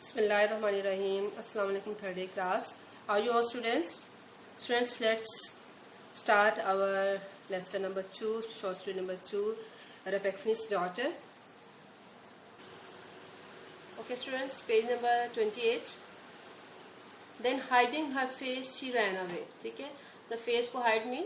Bismillahirrahmanirrahim. Assalamu alaikum, third day class. Are you all students? Students, let's start our lesson number 2, short story number 2, Rapexini's daughter. Okay students, page number 28. Then hiding her face, she ran away. ठीक है, the face को hide में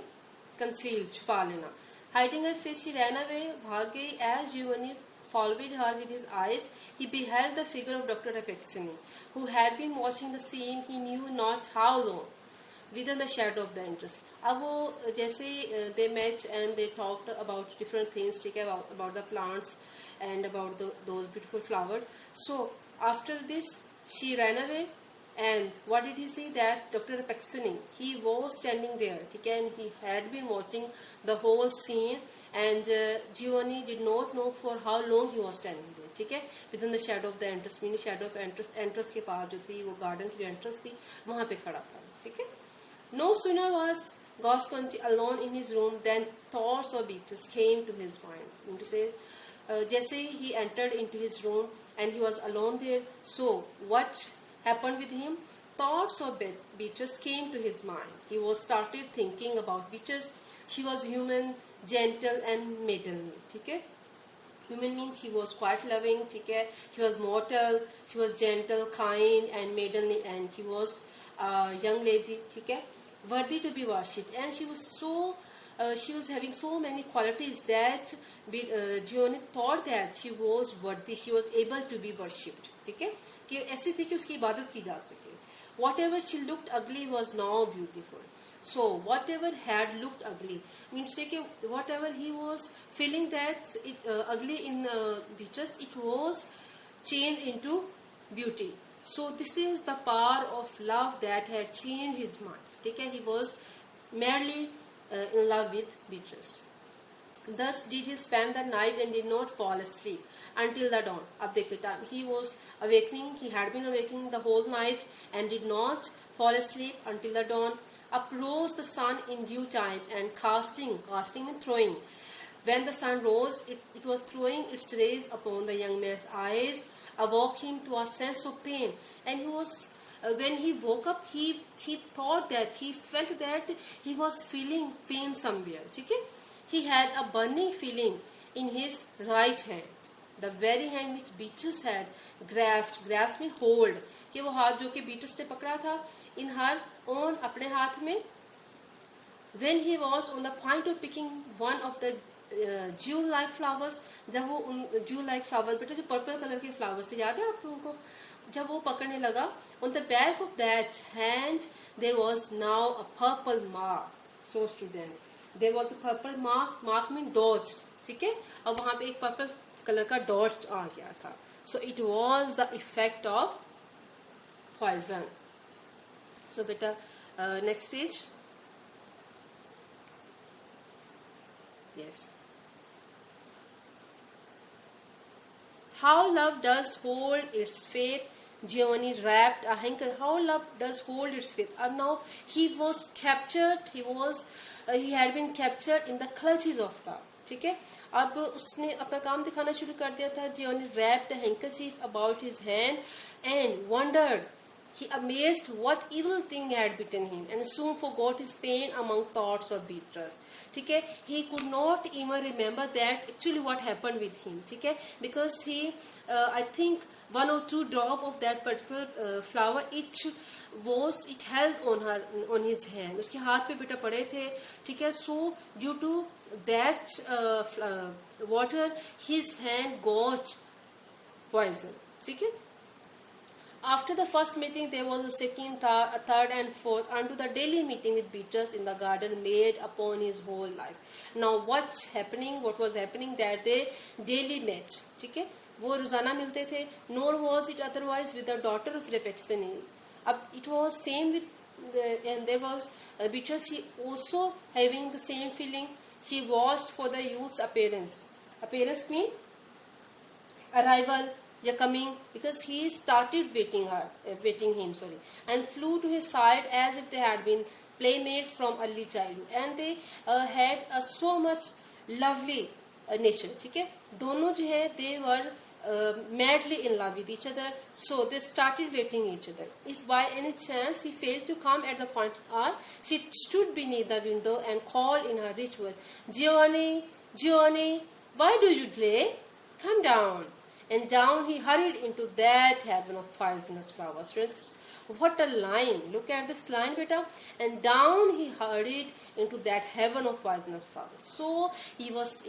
conceal, छुपा लेना. Hiding her face, she ran away, भाग गई. As Giovanni followed her with his eyes, he beheld the figure of Dr. Rapexini, who had been watching the scene he knew not how long, within the shadow of the entrance. अब वो जैसे they met and they talked about different things, ठीक है, about the plants and about those beautiful flowers. So after this, she ran away. And what did he see? That Dr. Rapexini, he was standing there, okay, and he had been watching the whole scene. And Giovanni did not know for how long he was standing there, ठीक है, within the shadow of the entrance, meaning shadow of entrance के पास जो थी, वो garden की जो entrance थी, वहाँ पे खड़ा था, ठीक है. No sooner was Gasconti alone in his room than thoughts of Beatrice came to his mind. I mean to say, जैसे he entered into his room and he was alone there, so what happened with him? Thoughts of Beatrice came to his mind. He was started thinking about Beatrice. She was human, gentle and maidenly. ठीक है, human means she was quite loving. ठीक है, she was mortal, she was gentle, kind and maidenly, and she was a young lady. ठीक है, worthy to be worshipped, and she was so. She was having so many qualities that Giovanni thought that she was worthy, she was able to be worshipped. ठीक है, कि ऐसी थी कि उसकी इबादत की जा सके. Whatever she looked ugly was now beautiful. So whatever had looked ugly means कि whatever he was feeling that ugly in Beatrice, it was changed into beauty. So this is the power of love that had changed his mind. ठीक है, he was madly in love with Beatrice. Thus did he spend the night and did not fall asleep until the dawn. अब देखिए, time he was awakening, he had been awakening the whole night and did not fall asleep until the dawn. Up rose the sun in due time and casting and throwing. When the sun rose, it was throwing its rays upon the young man's eyes, awoke him to a sense of pain, and he was. When he woke up, he thought that he felt that he was feeling pain somewhere. ठीक है, he had a burning feeling in his right hand, the very hand which Beatrice had grasped mean hold, कि वो हाथ जो कि Beatrice ने पकड़ा था, in her own अपने हाथ में. When he was on the point of picking one of the jewel-like flowers, जब वो उन jewel-like flowers, बेटा जो purple color के flowers थे, याद है आप लोगों को, जब वो पकड़ने लगा, on the back of that hand there was now a purple mark. So students, there was a purple mark mean dot. ठीक है, अब वहाँ पे एक purple color का dot आ गया था. So it was the effect of poison. So बेटा next page. Yes. How love does hold its faith. Giovanni wrapped a handkerchief. How love does hold its faith. And now he was captured. He had been captured in the clutches of love. ठीक है, अब उसने अपना काम दिखाना शुरू कर दिया था. Giovanni wrapped a handkerchief about his hand and wondered. He amazed what evil thing had bitten him, and soon forgot his pain among thoughts of Beatrice. ठीक है, he could not even remember that actually what happened with him. ठीक है, because he, I think 1 or 2 drop of that particular flower, it held on his hand. उसके हाथ पे बेटा पड़े थे. ठीक है, so due to that water, his hand got poison. ठीक है. After the first meeting, there was a second, a third and fourth, unto the daily meeting with Beatrice in the garden made upon his whole life. Now what was happening that they daily met. ठीक है, वो रोजाना मिलते थे. Nor was it otherwise with the daughter of Rapexini. अब it was same with, and there was Beatrice, she also having the same feeling. She watched for the youth's appearance. Appearance mean arrival. They're coming, because he started waiting him, and flew to his side as if they had been playmates from early childhood, and they had so much lovely nature. ठीक है, दोनों जो है they were madly in love with each other. So they started waiting each other. If by any chance he failed to come at the appointed hour, she stood beneath the window and called in her rich voice, Giovanni, Giovanni, why do you delay? Come down. And down he hurried into that heaven of poisonous flowers. What a line. Look at this line, beta. And down he hurried into that heaven of poisonous flowers. So he was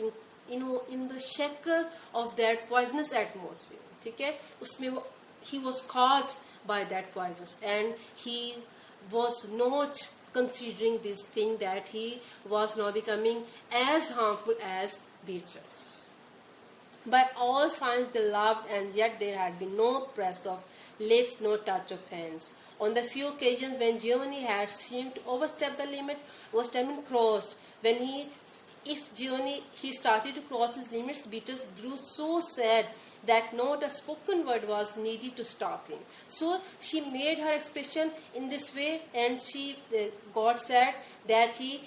in the shackles of that poisonous atmosphere. Okay? He was caught by that poisonous, and he was not considering this thing that he was now becoming as harmful as Beatrice. By all signs they loved, and yet there had been no press of lips, no touch of hands. On the few occasions when Giovanni had seemed to overstep the limit, was time crossed. If Giovanni started to cross his limits, Beatrice grew so sad that not a spoken word was needed to stop him. So she made her expression in this way, and God said that he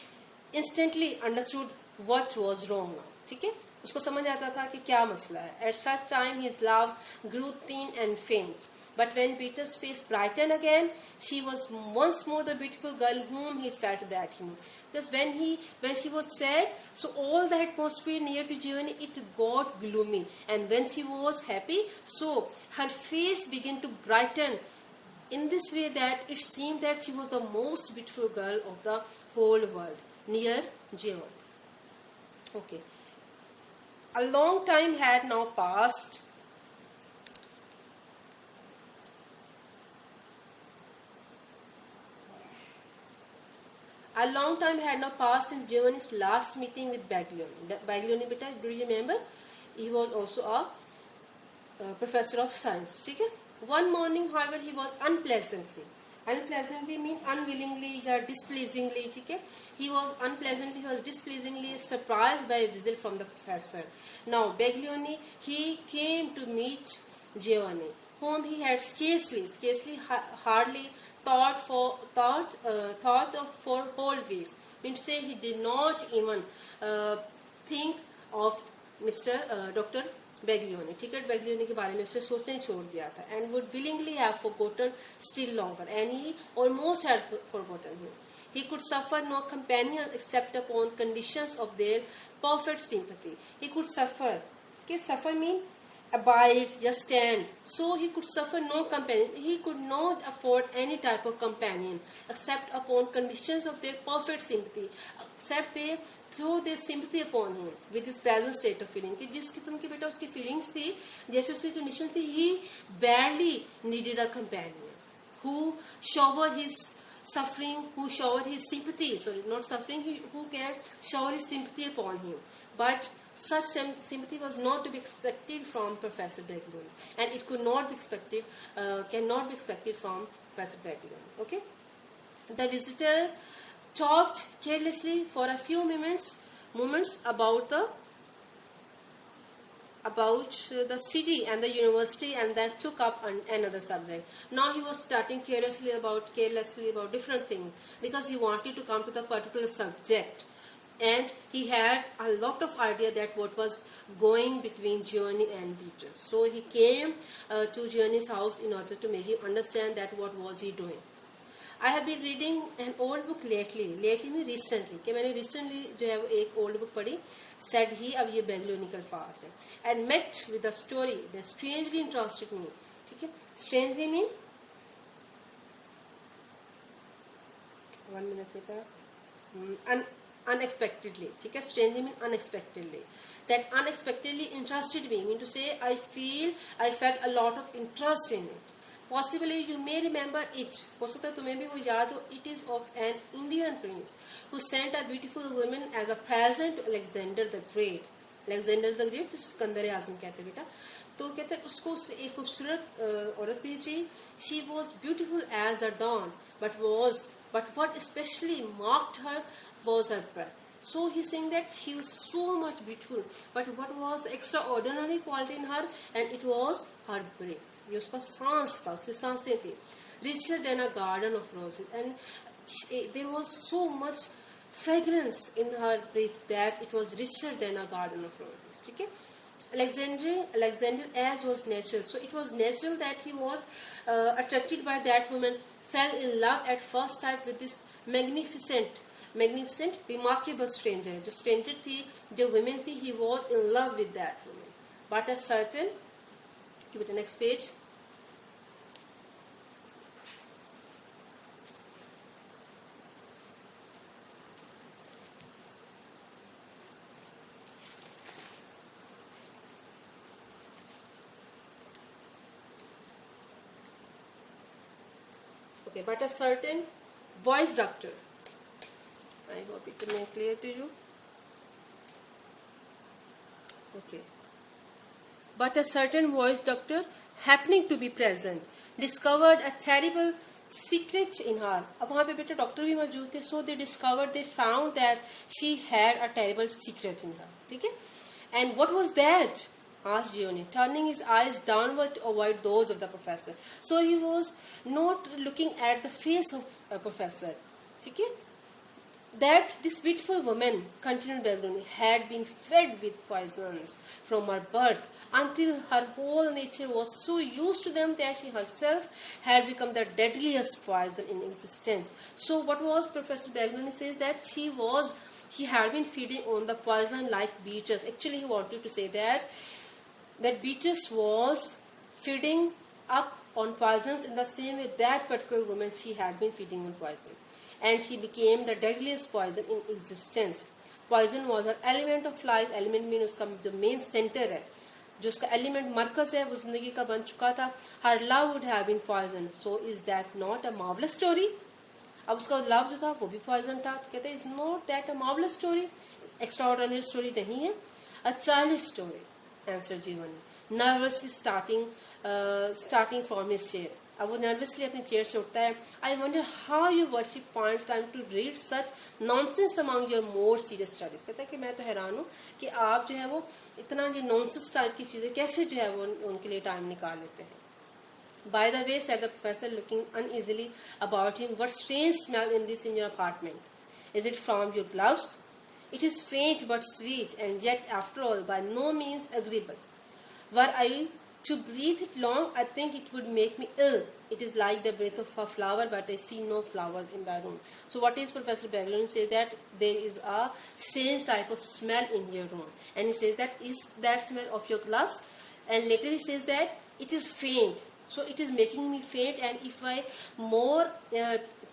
instantly understood what was wrong now. ठीक है, उसको समझ आता था कि क्या मसला है. At such time his love grew thin and faint. But when Peter's face brightened again, she was once more the beautiful girl whom he felt that he knew. Because when she was sad, so all the atmosphere near to Giovanni, it got gloomy. And when she was happy, so her face began to brighten in this way that it seemed that she was the most beautiful girl of the whole world near Giovanni. Okay. A long time had now passed. A long time had now passed since Giovanni's last meeting with Baglioni. Baglioni, beta, do you remember? He was also a professor of science. Okay? One morning, however, he was unpleasantly mean unwillingly or displeasingly. Okay? He was displeasingly surprised by a visit from the professor. Now, Baglioni, he came to meet Giovanni, whom he had hardly thought of for whole weeks. Means to say he did not even think of Dr. Baglioni. ठीक है, Baglioni के बारे में उसने सोचना ही छोड़ दिया था, and would willingly have forgotten still longer, and he almost had forgotten him. He could suffer no companion except upon conditions of their perfect sympathy. He could suffer. Okay, suffer mean abide, just stand. So he could suffer no companion. He could not afford any type of companion except upon conditions of their perfect sympathy. Except they throw their sympathy upon him with his present state of feeling. कि जिस किस्म की बेटा उसकी feelings थी, जैसे उसकी condition थी, he badly needed a companion who shower his suffering, who shower his sympathy. Sorry, not suffering. Who can shower his sympathy upon him. But such sympathy was not to be expected from Professor Baglioni, and it cannot be expected from Professor Baglioni. Okay, the visitor talked carelessly for a few moments about the city and the university, and then took up another subject. Now he was starting carelessly about different things because he wanted to come to the particular subject. And he had a lot of idea that what was going between Giovanni and Beatrice. So he came to Giovanni's house in order to make him understand that what was he doing. I have been reading an old book lately means recently. कि मैंने recently जो है वो एक old book पढ़ी. Said he, अब ये Baglioni का अल्फाज है. And met with a story that strangely interested me. ठीक है? Strangely mean 1 minute बेटा. Unexpectedly. ठीक है? Strangely mean unexpectedly. That unexpectedly interested me. Mean to say I felt a lot of interest in it. Possibly you may remember it. हो सकता है तुम्हें भी वो याद हो. It is of an Indian prince who sent a beautiful woman as a present to Alexander the Great. Alexander the Great जो सिकंदर आज़म कहते हैं बेटा. तो कहते हैं उसको उसने एक खूबसूरत औरत भेजी. She was beautiful as the dawn, but what especially marked her was her breath. So he's saying that she was so much beautiful, but what was the extraordinary quality in her? And it was her breath. ये उसका सांस था, उसकी सांसें थी. Richer than a garden of roses, and there was so much fragrance in her breath that it was richer than a garden of roses. ठीक है? Alexander as was natural. So it was natural that he was attracted by that woman, fell in love at first sight with this magnificent, remarkable stranger. जो stranger थी, जो women थी, he was in love with that woman. But a certain, give it the next page. Okay, but a certain voice doctor, I hope it will make clear to you. Okay, but a certain voice doctor happening to be present discovered a terrible secret in her. अब वहाँ पे बेटे doctor भी मौजूद थे. So they found that she had a terrible secret in her. ठीक है? And what was that? Asked Giovanni, turning his eyes downward to avoid those of the professor. So he was not looking at the face of a professor. ठीक है? That this beautiful woman, continued Bagloni, had been fed with poisons from her birth until her whole nature was so used to them that she herself had become the deadliest poison in existence. So what was Professor Bagloni says that he had been feeding on the poison like Beatrice. Actually he wanted to say that Beatrice was feeding up on poisons in the same way that particular woman, she had been feeding on poison. And she became the deadliest poison in existence. Poison was her element of life. Element means उसका जो main center है, जो उसका element मरकज है, वो जिंदगी का बन चुका था. Her love would have been poison. So is that not a marvelous story? अब उसका love जो था वो भी poison था. तो कहते हैं is not that a marvelous story? Extraordinary story नहीं है. A childish story, answered Giovanni, nervously starting from his chair. अब वो नर्वसली अपनी चेयर से उठता है. I wonder how you worship finds time to read such nonsense among your more serious studies. कहता है कि मैं तो हैरान हूँ कि आप जो है वो इतना ये नॉनसेंस टाइप की चीज़ें कैसे जो है वो उनके लिए टाइम निकाल लेते हैं. By the way, said the professor, looking uneasily about him, what strange smell in your apartment? Is it from your gloves? It is faint but sweet, and yet, after all, by no means agreeable. Were I to breathe it long, I think it would make me ill. It is like the breath of a flower, but I see no flowers in the room. So what is Professor Bagloni say that there is a strange type of smell in your room. And he says that is that smell of your gloves? And later he says that it is faint. So it is making me faint, and if I more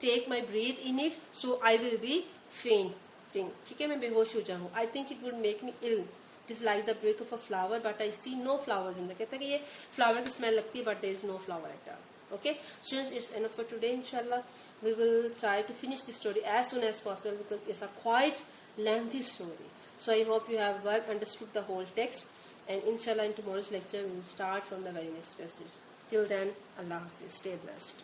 take my breath in it, so I will be fainting. ठीक है, मैं बेहोश हो जाऊँ. I think it would make me ill. It is like the breath of a flower, but I see no flowers in the. कहता है कि ये flower की smell लगती है, but there is no flower at all. Okay, students, it's enough for today. Inshallah, we will try to finish this story as soon as possible because it's a quite lengthy story. So I hope you have well understood the whole text, and inshallah in tomorrow's lecture we will start from the very next passage. Till then, Allah Hafiz. Stay blessed.